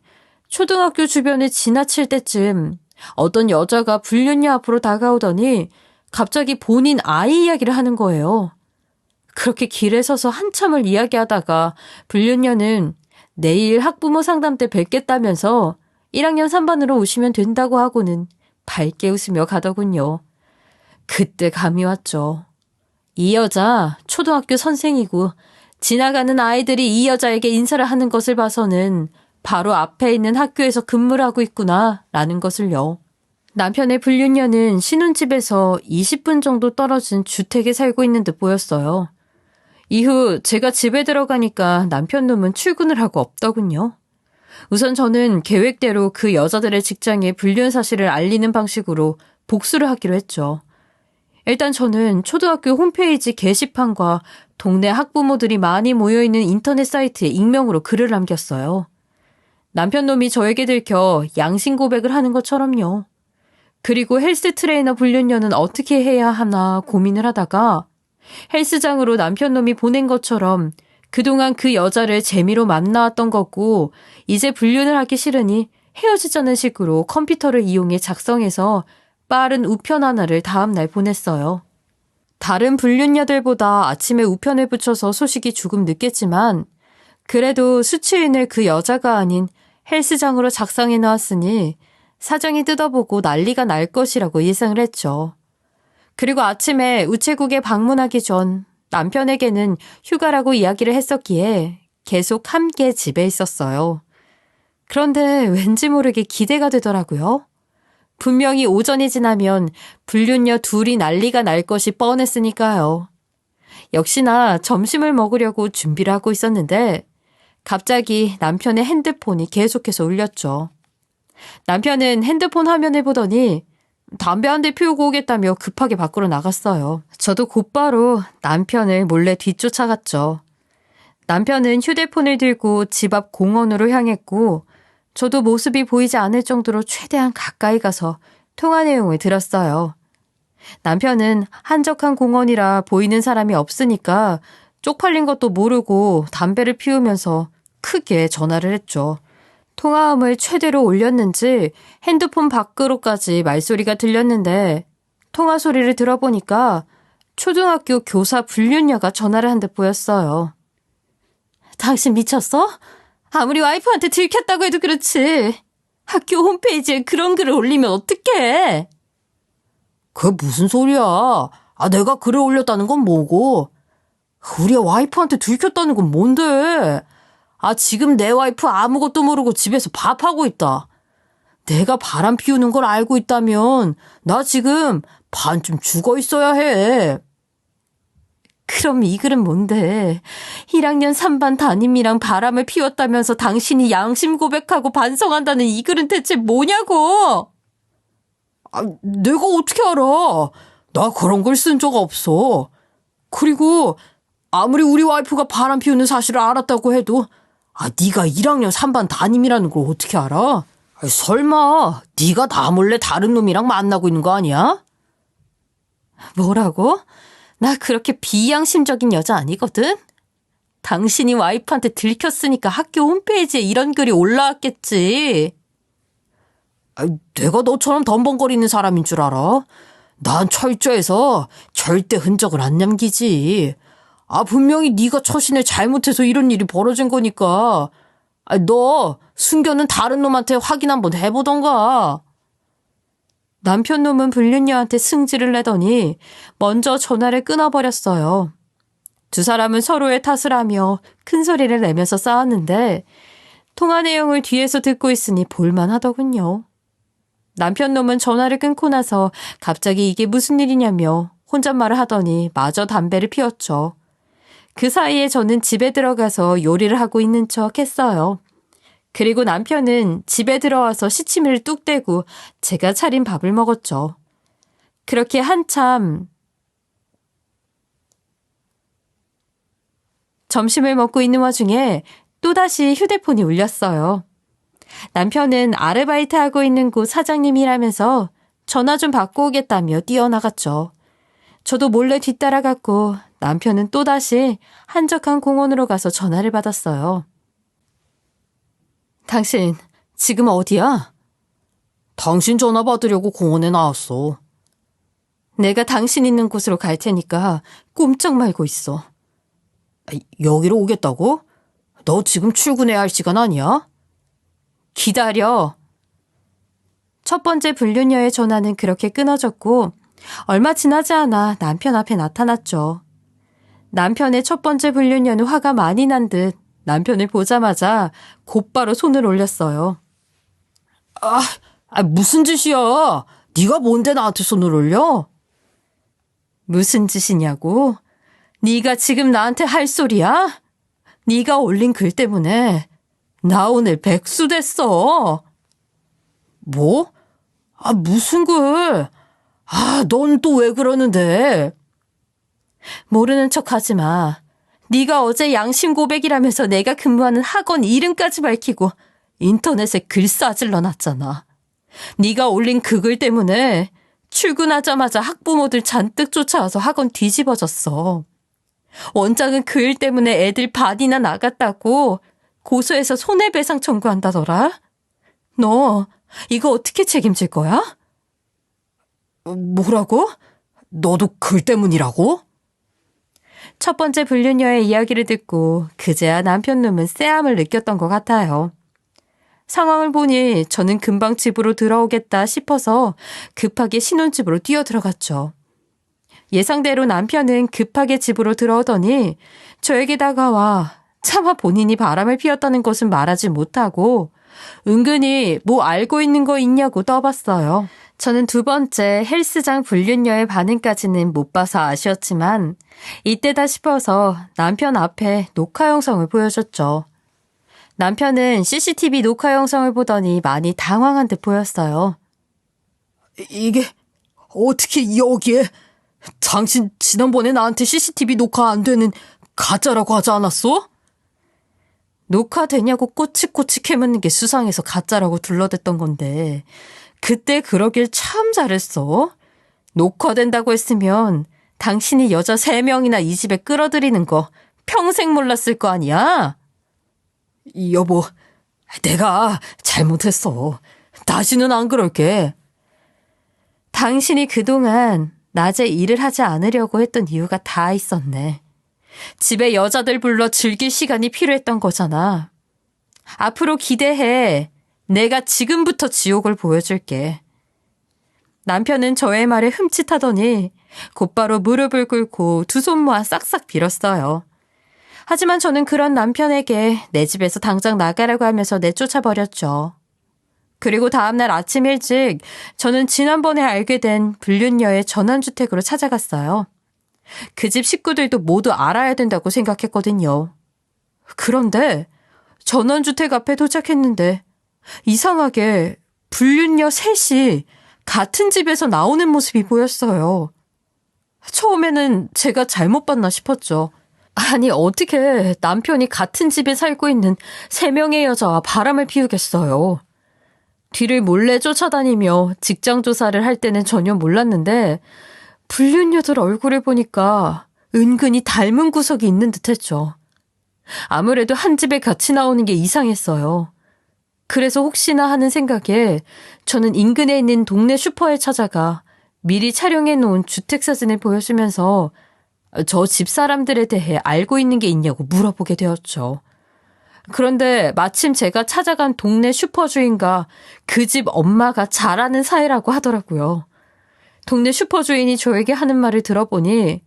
초등학교 주변을 지나칠 때쯤 어떤 여자가 불륜녀 앞으로 다가오더니 갑자기 본인 아이 이야기를 하는 거예요. 그렇게 길에 서서 한참을 이야기하다가 불륜녀는 내일 학부모 상담 때 뵙겠다면서 1학년 3반으로 오시면 된다고 하고는 밝게 웃으며 가더군요. 그때 감이 왔죠. 이 여자 초등학교 선생이고 지나가는 아이들이 이 여자에게 인사를 하는 것을 봐서는 바로 앞에 있는 학교에서 근무를 하고 있구나 라는 것을요. 남편의 불륜녀는 신혼집에서 20분 정도 떨어진 주택에 살고 있는 듯 보였어요. 이후 제가 집에 들어가니까 남편놈은 출근을 하고 없더군요. 우선 저는 계획대로 그 여자들의 직장에 불륜 사실을 알리는 방식으로 복수를 하기로 했죠. 일단 저는 초등학교 홈페이지 게시판과 동네 학부모들이 많이 모여있는 인터넷 사이트에 익명으로 글을 남겼어요. 남편놈이 저에게 들켜 양심 고백을 하는 것처럼요. 그리고 헬스 트레이너 불륜녀는 어떻게 해야 하나 고민을 하다가 헬스장으로 남편놈이 보낸 것처럼 그동안 그 여자를 재미로 만나왔던 거고 이제 불륜을 하기 싫으니 헤어지자는 식으로 컴퓨터를 이용해 작성해서 빠른 우편 하나를 다음날 보냈어요. 다른 불륜녀들보다 아침에 우편을 붙여서 소식이 조금 늦겠지만 그래도 수취인을 그 여자가 아닌 헬스장으로 작성해 놓았으니 사정이 뜯어보고 난리가 날 것이라고 예상을 했죠. 그리고 아침에 우체국에 방문하기 전 남편에게는 휴가라고 이야기를 했었기에 계속 함께 집에 있었어요. 그런데 왠지 모르게 기대가 되더라고요. 분명히 오전이 지나면 불륜녀 둘이 난리가 날 것이 뻔했으니까요. 역시나 점심을 먹으려고 준비를 하고 있었는데 갑자기 남편의 핸드폰이 계속해서 울렸죠. 남편은 핸드폰 화면을 보더니 담배 한 대 피우고 오겠다며 급하게 밖으로 나갔어요. 저도 곧바로 남편을 몰래 뒤쫓아갔죠. 남편은 휴대폰을 들고 집 앞 공원으로 향했고 저도 모습이 보이지 않을 정도로 최대한 가까이 가서 통화 내용을 들었어요. 남편은 한적한 공원이라 보이는 사람이 없으니까 쪽팔린 것도 모르고 담배를 피우면서 크게 전화를 했죠. 통화음을 최대로 올렸는지 핸드폰 밖으로까지 말소리가 들렸는데 통화 소리를 들어보니까 초등학교 교사 불륜녀가 전화를 한 듯 보였어요. 당신 미쳤어? 아무리 와이프한테 들켰다고 해도 그렇지. 학교 홈페이지에 그런 글을 올리면 어떡해? 그게 무슨 소리야? 내가 글을 올렸다는 건 뭐고? 우리 와이프한테 들켰다는 건 뭔데? 지금 내 와이프 아무것도 모르고 집에서 밥하고 있다. 내가 바람 피우는 걸 알고 있다면 나 지금 반쯤 죽어 있어야 해. 그럼 이 글은 뭔데? 1학년 3반 담임이랑 바람을 피웠다면서 당신이 양심 고백하고 반성한다는 이 글은 대체 뭐냐고? 내가 어떻게 알아? 나 그런 걸 쓴 적 없어. 그리고 아무리 우리 와이프가 바람 피우는 사실을 알았다고 해도 네가 1학년 3반 담임이라는 걸 어떻게 알아? 설마 네가 나 몰래 다른 놈이랑 만나고 있는 거 아니야? 뭐라고? 나 그렇게 비양심적인 여자 아니거든? 당신이 와이프한테 들켰으니까 학교 홈페이지에 이런 글이 올라왔겠지. 내가 너처럼 덤벙거리는 사람인 줄 알아? 난 철저해서 절대 흔적을 안 남기지. 분명히 네가 처신을 잘못해서 이런 일이 벌어진 거니까. 너 숨겨는 다른 놈한테 확인 한번 해보던가. 남편 놈은 불륜녀한테 승질을 내더니 먼저 전화를 끊어버렸어요. 두 사람은 서로의 탓을 하며 큰 소리를 내면서 싸웠는데 통화 내용을 뒤에서 듣고 있으니 볼만하더군요. 남편 놈은 전화를 끊고 나서 갑자기 이게 무슨 일이냐며 혼잣말을 하더니 마저 담배를 피웠죠. 그 사이에 저는 집에 들어가서 요리를 하고 있는 척 했어요. 그리고 남편은 집에 들어와서 시치미를 뚝 떼고 제가 차린 밥을 먹었죠. 그렇게 한참 점심을 먹고 있는 와중에 또다시 휴대폰이 울렸어요. 남편은 아르바이트하고 있는 곳 사장님이라면서 전화 좀 받고 오겠다며 뛰어나갔죠. 저도 몰래 뒤따라갔고 남편은 또다시 한적한 공원으로 가서 전화를 받았어요. 당신 지금 어디야? 당신 전화 받으려고 공원에 나왔어. 내가 당신 있는 곳으로 갈 테니까 꼼짝 말고 있어. 여기로 오겠다고? 너 지금 출근해야 할 시간 아니야? 기다려. 첫 번째 불륜녀의 전화는 그렇게 끊어졌고 얼마 지나지 않아 남편 앞에 나타났죠. 남편의 첫 번째 불륜녀는 화가 많이 난 듯 남편을 보자마자 곧바로 손을 올렸어요. 무슨 짓이야? 네가 뭔데 나한테 손을 올려? 무슨 짓이냐고? 네가 지금 나한테 할 소리야? 네가 올린 글 때문에 나 오늘 백수 됐어. 뭐? 무슨 글? 넌 또 왜 그러는데? 모르는 척 하지 마. 네가 어제 양심 고백이라면서 내가 근무하는 학원 이름까지 밝히고 인터넷에 글 싸질러 놨잖아. 네가 올린 그 글 때문에 출근하자마자 학부모들 잔뜩 쫓아와서 학원 뒤집어졌어. 원장은 그 일 때문에 애들 반이나 나갔다고 고소해서 손해배상 청구한다더라. 너 이거 어떻게 책임질 거야? 뭐라고? 너도 글 때문이라고? 첫 번째 불륜녀의 이야기를 듣고 그제야 남편 놈은 쎄함을 느꼈던 것 같아요. 상황을 보니 저는 금방 집으로 들어오겠다 싶어서 급하게 신혼집으로 뛰어들어갔죠. 예상대로 남편은 급하게 집으로 들어오더니 저에게 다가와 차마 본인이 바람을 피웠다는 것은 말하지 못하고 은근히 뭐 알고 있는 거 있냐고 떠봤어요. 저는 두 번째 헬스장 불륜녀의 반응까지는 못 봐서 아쉬웠지만 이때다 싶어서 남편 앞에 녹화 영상을 보여줬죠. 남편은 CCTV 녹화 영상을 보더니 많이 당황한 듯 보였어요. 이게 어떻게 여기에? 당신 지난번에 나한테 CCTV 녹화 안 되는 가짜라고 하지 않았어? 녹화되냐고 꼬치꼬치 캐묻는 게 수상해서 가짜라고 둘러댔던 건데 그때 그러길 참 잘했어. 녹화된다고 했으면 당신이 여자 3명이나 이 집에 끌어들이는 거 평생 몰랐을 거 아니야? 여보, 내가 잘못했어. 다시는 안 그럴게. 당신이 그동안 낮에 일을 하지 않으려고 했던 이유가 다 있었네. 집에 여자들 불러 즐길 시간이 필요했던 거잖아. 앞으로 기대해. 내가 지금부터 지옥을 보여줄게. 남편은 저의 말에 흠칫하더니 곧바로 무릎을 꿇고 두 손 모아 싹싹 빌었어요. 하지만 저는 그런 남편에게 내 집에서 당장 나가라고 하면서 내쫓아버렸죠. 그리고 다음날 아침 일찍 저는 지난번에 알게 된 불륜녀의 전원주택으로 찾아갔어요. 그 집 식구들도 모두 알아야 된다고 생각했거든요. 그런데 전원주택 앞에 도착했는데 이상하게 불륜녀 셋이 같은 집에서 나오는 모습이 보였어요. 처음에는 제가 잘못 봤나 싶었죠. 아니, 어떻게 남편이 같은 집에 살고 있는 3명의 여자와 바람을 피우겠어요. 뒤를 몰래 쫓아다니며 직장 조사를 할 때는 전혀 몰랐는데 불륜녀들 얼굴을 보니까 은근히 닮은 구석이 있는 듯했죠. 아무래도 한 집에 같이 나오는 게 이상했어요. 그래서 혹시나 하는 생각에 저는 인근에 있는 동네 슈퍼에 찾아가 미리 촬영해 놓은 주택 사진을 보여주면서 저 집 사람들에 대해 알고 있는 게 있냐고 물어보게 되었죠. 그런데 마침 제가 찾아간 동네 슈퍼 주인과 그 집 엄마가 잘 아는 사이라고 하더라고요. 동네 슈퍼 주인이 저에게 하는 말을 들어보니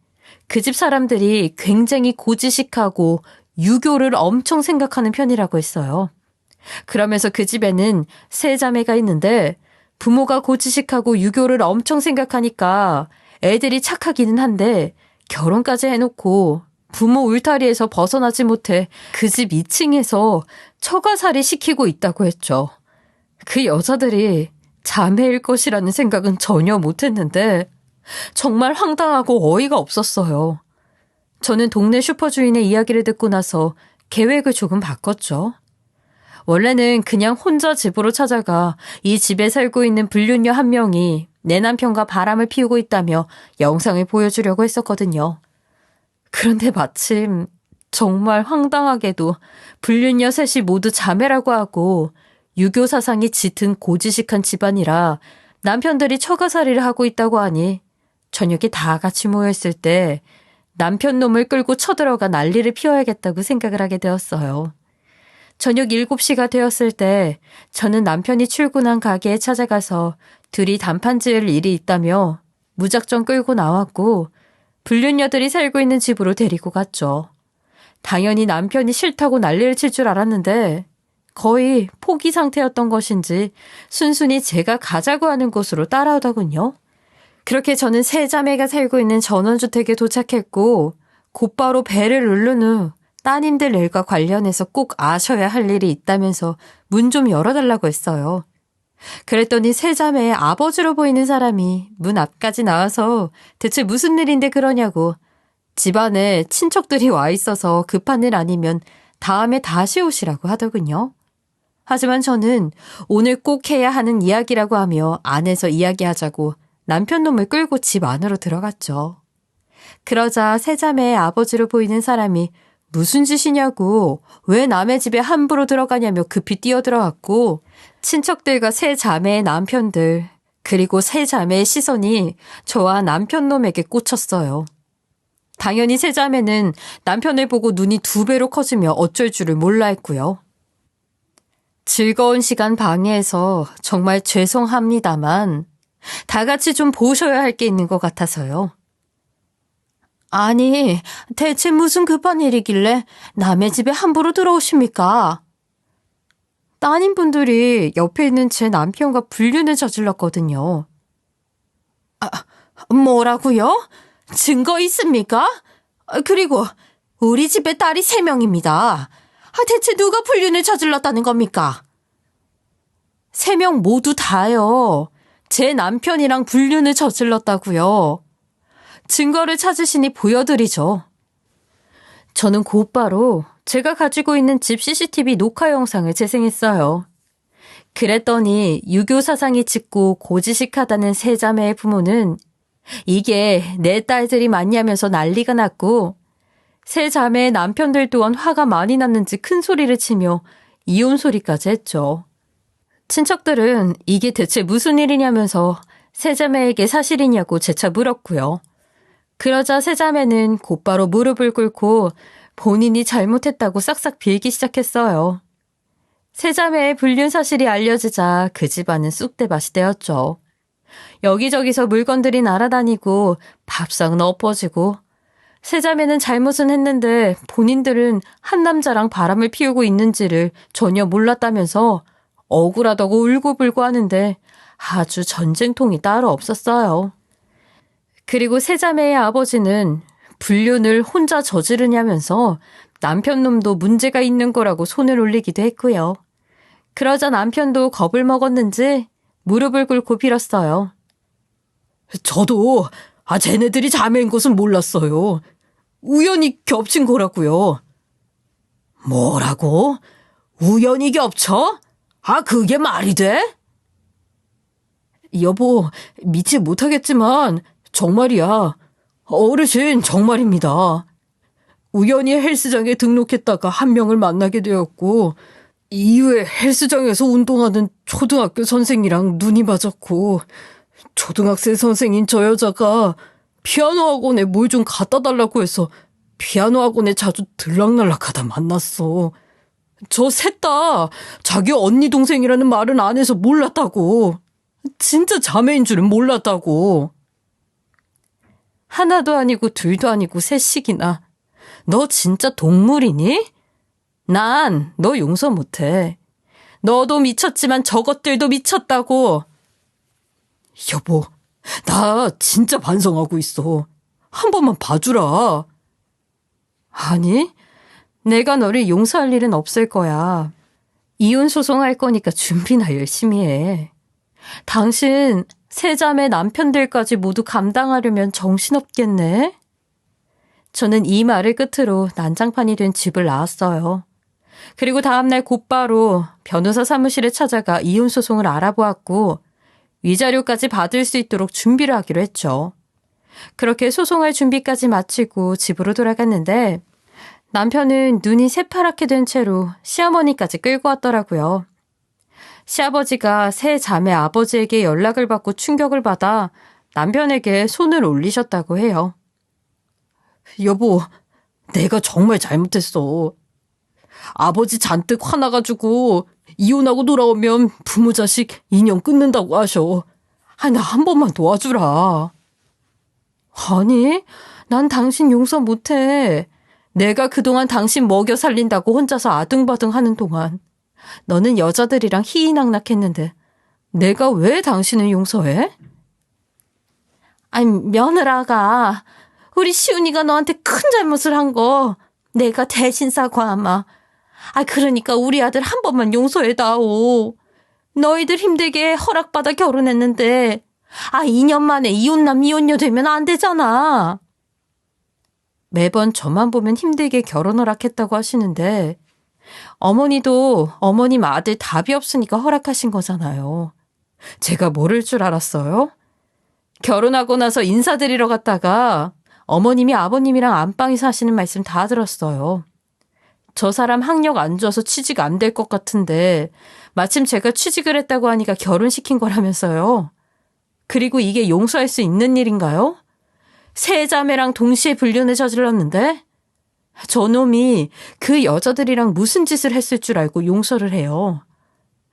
그 집 사람들이 굉장히 고지식하고 유교를 엄청 생각하는 편이라고 했어요. 그러면서 그 집에는 3자매가 있는데 부모가 고지식하고 유교를 엄청 생각하니까 애들이 착하기는 한데 결혼까지 해놓고 부모 울타리에서 벗어나지 못해 그 집 2층에서 처가살이 시키고 있다고 했죠. 그 여자들이 자매일 것이라는 생각은 전혀 못했는데 정말 황당하고 어이가 없었어요. 저는 동네 슈퍼 주인의 이야기를 듣고 나서 계획을 조금 바꿨죠. 원래는 그냥 혼자 집으로 찾아가 이 집에 살고 있는 불륜녀 1명이 내 남편과 바람을 피우고 있다며 영상을 보여주려고 했었거든요. 그런데 마침 정말 황당하게도 불륜녀 셋이 모두 자매라고 하고 유교 사상이 짙은 고지식한 집안이라 남편들이 처가살이를 하고 있다고 하니 저녁에 다 같이 모여있을 때 남편 놈을 끌고 쳐들어가 난리를 피워야겠다고 생각을 하게 되었어요. 저녁 7시가 되었을 때 저는 남편이 출근한 가게에 찾아가서 둘이 단판 지을 일이 있다며 무작정 끌고 나왔고 불륜녀들이 살고 있는 집으로 데리고 갔죠. 당연히 남편이 싫다고 난리를 칠 줄 알았는데 거의 포기 상태였던 것인지 순순히 제가 가자고 하는 곳으로 따라오더군요. 그렇게 저는 3자매가 살고 있는 전원주택에 도착했고 곧바로 배를 누른 후 따님들 일과 관련해서 꼭 아셔야 할 일이 있다면서 문 좀 열어달라고 했어요. 그랬더니 3자매의 아버지로 보이는 사람이 문 앞까지 나와서 대체 무슨 일인데 그러냐고 집안에 친척들이 와 있어서 급한 일 아니면 다음에 다시 오시라고 하더군요. 하지만 저는 오늘 꼭 해야 하는 이야기라고 하며 안에서 이야기하자고 남편 놈을 끌고 집 안으로 들어갔죠. 그러자 3자매의 아버지로 보이는 사람이 무슨 짓이냐고 왜 남의 집에 함부로 들어가냐며 급히 뛰어들어왔고 친척들과 3자매의 남편들 그리고 3자매의 시선이 저와 남편놈에게 꽂혔어요. 당연히 3자매는 남편을 보고 눈이 2배로 커지며 어쩔 줄을 몰라 했고요. 즐거운 시간 방해해서 정말 죄송합니다만 다 같이 좀 보셔야 할 게 있는 것 같아서요. 아니, 대체 무슨 급한 일이길래 남의 집에 함부로 들어오십니까? 따님분들이 옆에 있는 제 남편과 불륜을 저질렀거든요. 뭐라고요? 증거 있습니까? 그리고 우리 집에 딸이 3명입니다. 대체 누가 불륜을 저질렀다는 겁니까? 3명 모두 다요. 제 남편이랑 불륜을 저질렀다고요. 증거를 찾으시니 보여드리죠. 저는 곧바로 제가 가지고 있는 집 CCTV 녹화 영상을 재생했어요. 그랬더니 유교 사상이 짙고 고지식하다는 세 자매의 부모는 이게 내 딸들이 맞냐면서 난리가 났고, 세 자매의 남편들 또한 화가 많이 났는지 큰 소리를 치며 이혼 소리까지 했죠. 친척들은 이게 대체 무슨 일이냐면서 세 자매에게 사실이냐고 재차 물었고요. 그러자 세 자매는 곧바로 무릎을 꿇고 본인이 잘못했다고 싹싹 빌기 시작했어요. 세 자매의 불륜 사실이 알려지자 그 집안은 쑥대밭이 되었죠. 여기저기서 물건들이 날아다니고 밥상은 엎어지고, 세 자매는 잘못은 했는데 본인들은 한 남자랑 바람을 피우고 있는지를 전혀 몰랐다면서 억울하다고 울고불고 하는데 아주 전쟁통이 따로 없었어요. 그리고 세 자매의 아버지는 불륜을 혼자 저지르냐면서 남편 놈도 문제가 있는 거라고 손을 올리기도 했고요. 그러자 남편도 겁을 먹었는지 무릎을 꿇고 빌었어요. 저도 쟤네들이 자매인 것은 몰랐어요. 우연히 겹친 거라고요. 뭐라고? 우연히 겹쳐? 그게 말이 돼? 여보, 믿지 못하겠지만 정말이야. 어르신 정말입니다. 우연히 헬스장에 등록했다가 한 명을 만나게 되었고, 이후에 헬스장에서 운동하는 초등학교 선생이랑 눈이 맞았고, 초등학생 선생인 저 여자가 피아노 학원에 뭘 좀 갖다 달라고 해서 피아노 학원에 자주 들락날락하다 만났어. 저 셋 다 자기 언니 동생이라는 말은 안 해서 몰랐다고. 진짜 자매인 줄은 몰랐다고. 하나도 아니고 둘도 아니고 셋씩이나. 너 진짜 동물이니? 난 너 용서 못해. 너도 미쳤지만 저것들도 미쳤다고. 여보, 나 진짜 반성하고 있어. 한 번만 봐주라. 아니, 내가 너를 용서할 일은 없을 거야. 이혼 소송할 거니까 준비나 열심히 해. 당신 세 자매 남편들까지 모두 감당하려면 정신없겠네? 저는 이 말을 끝으로 난장판이 된 집을 나왔어요. 그리고 다음날 곧바로 변호사 사무실에 찾아가 이혼 소송을 알아보았고, 위자료까지 받을 수 있도록 준비를 하기로 했죠. 그렇게 소송할 준비까지 마치고 집으로 돌아갔는데 남편은 눈이 새파랗게 된 채로 시어머니까지 끌고 왔더라고요. 시아버지가 세 자매 아버지에게 연락을 받고 충격을 받아 남편에게 손을 올리셨다고 해요. 여보, 내가 정말 잘못했어. 아버지 잔뜩 화나가지고 이혼하고 돌아오면 부모 자식 인연 끊는다고 하셔. 나 한 번만 도와주라. 아니, 난 당신 용서 못해. 내가 그동안 당신 먹여 살린다고 혼자서 아등바등 하는 동안 너는 여자들이랑 희희낙낙했는데 내가 왜 당신을 용서해? 아니, 며느라가 우리 시훈이가 너한테 큰 잘못을 한 거 내가 대신 사과하마. 그러니까 우리 아들 한 번만 용서해다오. 너희들 힘들게 허락받아 결혼했는데 2년 만에 이혼남 이혼녀 되면 안 되잖아. 매번 저만 보면 힘들게 결혼 허락했다고 하시는데 어머니도 어머님 아들 답이 없으니까 허락하신 거잖아요. 제가 모를 줄 알았어요? 결혼하고 나서 인사드리러 갔다가 어머님이 아버님이랑 안방에서 하시는 말씀 다 들었어요. 저 사람 학력 안 좋아서 취직 안 될 것 같은데 마침 제가 취직을 했다고 하니까 결혼시킨 거라면서요. 그리고 이게 용서할 수 있는 일인가요? 세 자매랑 동시에 불륜을 저질렀는데 저놈이 그 여자들이랑 무슨 짓을 했을 줄 알고 용서를 해요.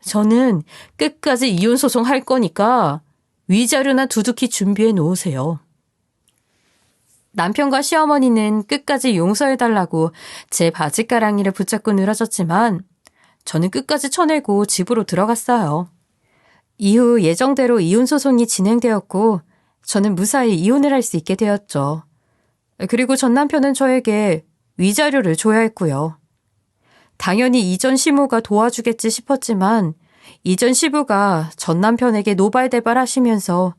저는 끝까지 이혼 소송 할 거니까 위자료나 두둑히 준비해 놓으세요. 남편과 시어머니는 끝까지 용서해달라고 제 바지가랑이를 붙잡고 늘어졌지만 저는 끝까지 쳐내고 집으로 들어갔어요. 이후 예정대로 이혼 소송이 진행되었고 저는 무사히 이혼을 할 수 있게 되었죠. 그리고 전 남편은 저에게 위자료를 줘야 했고요. 당연히 이전 시모가 도와주겠지 싶었지만 이전 시부가 전 남편에게 노발대발 하시면서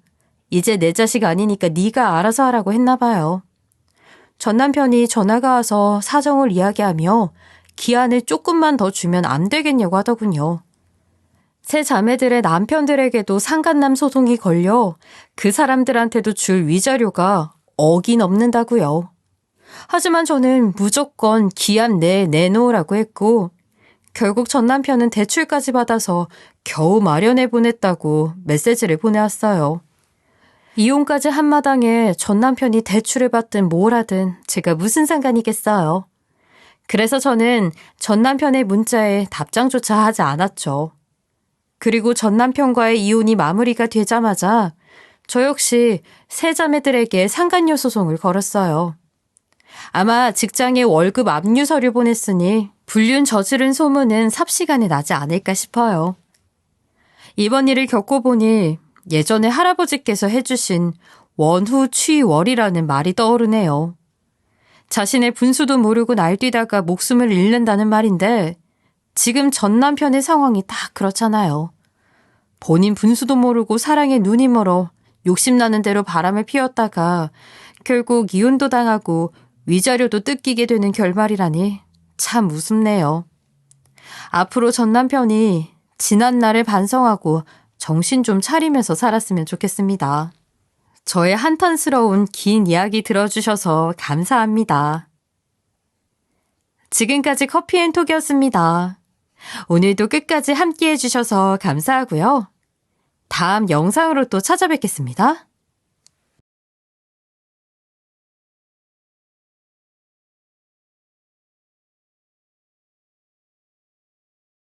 이제 내 자식 아니니까 네가 알아서 하라고 했나 봐요. 전 남편이 전화가 와서 사정을 이야기하며 기한을 조금만 더 주면 안 되겠냐고 하더군요. 세 자매들의 남편들에게도 상간남 소송이 걸려 그 사람들한테도 줄 위자료가 억이 넘는다고요. 하지만 저는 무조건 기한 내에 내놓으라고 했고 결국 전 남편은 대출까지 받아서 겨우 마련해 보냈다고 메시지를 보내왔어요. 이혼까지 한마당에 전 남편이 대출을 받든 뭘 하든 제가 무슨 상관이겠어요. 그래서 저는 전 남편의 문자에 답장조차 하지 않았죠. 그리고 전 남편과의 이혼이 마무리가 되자마자 저 역시 세 자매들에게 상간녀 소송을 걸었어요. 아마 직장에 월급 압류 서류 보냈으니 불륜 저지른 소문은 삽시간에 나지 않을까 싶어요. 이번 일을 겪어보니 예전에 할아버지께서 해주신 원후취월이라는 말이 떠오르네요. 자신의 분수도 모르고 날뛰다가 목숨을 잃는다는 말인데 지금 전 남편의 상황이 다 그렇잖아요. 본인 분수도 모르고 사랑에 눈이 멀어 욕심나는 대로 바람을 피웠다가 결국 이혼도 당하고 위자료도 뜯기게 되는 결말이라니 참 우습네요. 앞으로 전 남편이 지난 날을 반성하고 정신 좀 차리면서 살았으면 좋겠습니다. 저의 한탄스러운 긴 이야기 들어주셔서 감사합니다. 지금까지 커피앤톡이었습니다. 오늘도 끝까지 함께 해주셔서 감사하고요. 다음 영상으로 또 찾아뵙겠습니다.